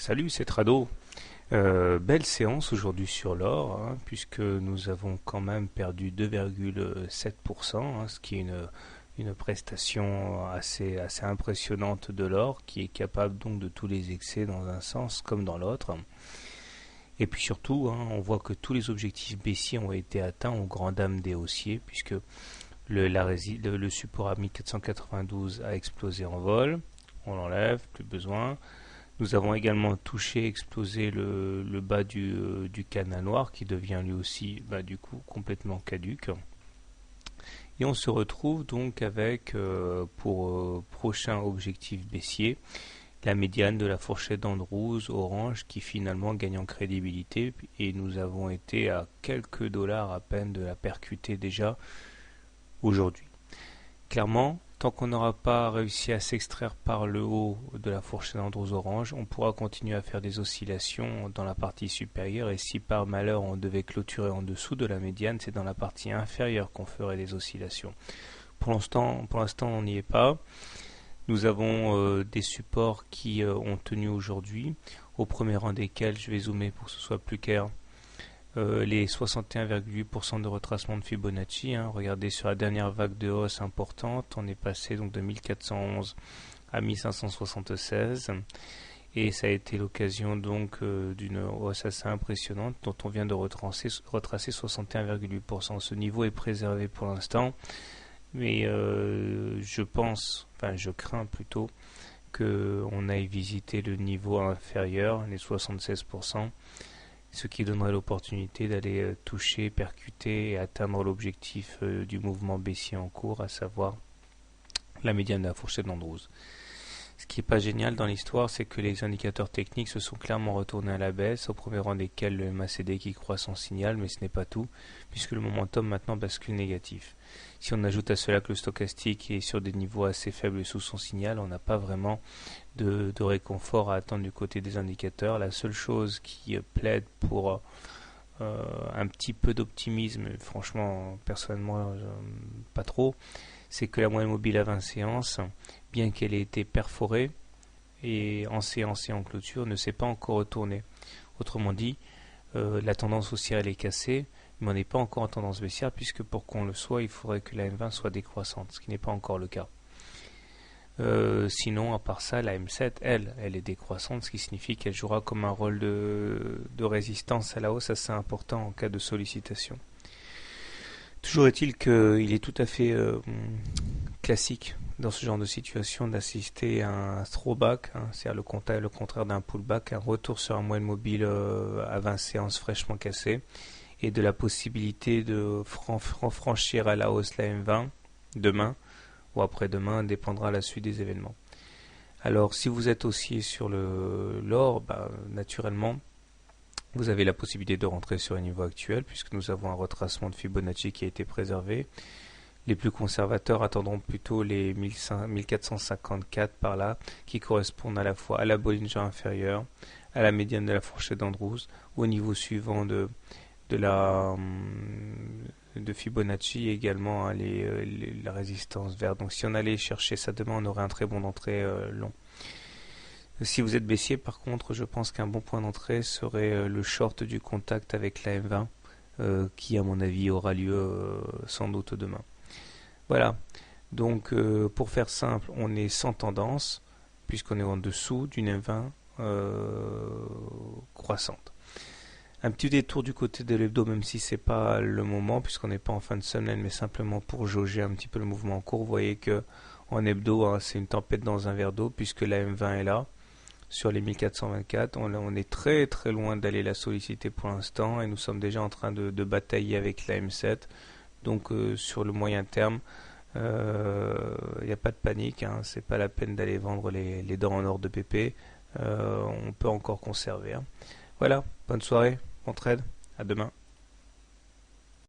Salut, c'est Trado. Belle séance aujourd'hui sur l'or, hein, puisque nous avons quand même perdu 2,7%, hein, ce qui est une prestation assez impressionnante de l'or, qui est capable donc de tous les excès dans un sens comme dans l'autre. Et puis surtout, hein, on voit que tous les objectifs baissiers ont été atteints aux grandes dames des haussiers, puisque le support à 1492 a explosé en vol. On l'enlève, plus besoin. Nous avons également touché, explosé le bas du canal noir qui devient lui aussi du coup complètement caduc. Et on se retrouve donc avec pour prochain objectif baissier la médiane de la fourchette d'Andrews orange qui finalement gagne en crédibilité, et nous avons été à quelques dollars à peine de la percuter déjà aujourd'hui. Clairement, tant qu'on n'aura pas réussi à s'extraire par le haut de la fourchette d'Andrews orange, on pourra continuer à faire des oscillations dans la partie supérieure, et si par malheur on devait clôturer en dessous de la médiane, c'est dans la partie inférieure qu'on ferait des oscillations. Pour l'instant, on n'y est pas. Nous avons des supports qui ont tenu aujourd'hui, au premier rang desquels, je vais zoomer pour que ce soit plus clair, les 61,8% de retracement de Fibonacci. Regardez, sur la dernière vague de hausse importante, on est passé donc de 1411 à 1576, et ça a été l'occasion donc d'une hausse assez impressionnante dont on vient de retracer 61,8%. Ce niveau est préservé pour l'instant, mais je crains plutôt qu'on aille visiter le niveau inférieur, les 76%, ce qui donnerait l'opportunité d'aller toucher, percuter et atteindre l'objectif du mouvement baissier en cours, à savoir la médiane de la fourchette d'Andrews. Ce qui n'est pas génial dans l'histoire, c'est que les indicateurs techniques se sont clairement retournés à la baisse, au premier rang desquels le MACD qui croît son signal, mais ce n'est pas tout, puisque le momentum maintenant bascule négatif. Si on ajoute à cela que le stochastique est sur des niveaux assez faibles sous son signal, on n'a pas vraiment de réconfort à attendre du côté des indicateurs. La seule chose qui plaide pour un petit peu d'optimisme, franchement, personnellement, pas trop, c'est que la moyenne mobile à 20 séances, bien qu'elle ait été perforée et en séance et en clôture, ne s'est pas encore retournée. Autrement dit, la tendance haussière elle est cassée, mais on n'est pas encore en tendance baissière, puisque pour qu'on le soit, il faudrait que la M20 soit décroissante, ce qui n'est pas encore le cas. Sinon, à part ça, la M7, elle est décroissante, ce qui signifie qu'elle jouera comme un rôle de résistance à la hausse assez important en cas de sollicitation. Toujours est-il qu'il est tout à fait classique dans ce genre de situation d'assister à un throwback, c'est-à-dire le contraire d'un pullback, un retour sur un moyenne mobile à 20 séances fraîchement cassé, et de la possibilité de franchir à la hausse la M20 demain ou après-demain, dépendra la suite des événements. Alors, si vous êtes haussier sur l'or, naturellement, vous avez la possibilité de rentrer sur un niveau actuel, puisque nous avons un retracement de Fibonacci qui a été préservé. Les plus conservateurs attendront plutôt les 1454 par là, qui correspondent à la fois à la Bollinger inférieure, à la médiane de la fourchette d'Andrews, au niveau suivant de Fibonacci, et également la résistance verte. Donc si on allait chercher ça demain, on aurait un très bon d'entrée long. Si vous êtes baissier, par contre, je pense qu'un bon point d'entrée serait le short du contact avec la M20, qui à mon avis aura lieu sans doute demain. Voilà, donc pour faire simple, on est sans tendance, puisqu'on est en dessous d'une M20 croissante. Un petit détour du côté de l'hebdo, même si c'est pas le moment, puisqu'on n'est pas en fin de semaine, mais simplement pour jauger un petit peu le mouvement en cours. Vous voyez que en hebdo, c'est une tempête dans un verre d'eau, puisque la M20 est là, sur les 1424. On est très très loin d'aller la solliciter pour l'instant, et nous sommes déjà en train de batailler avec la M7. Donc sur le moyen terme, il n'y a pas de panique, c'est pas la peine d'aller vendre les dents en or de PP. On peut encore conserver. Voilà, bonne soirée. On trade, à demain.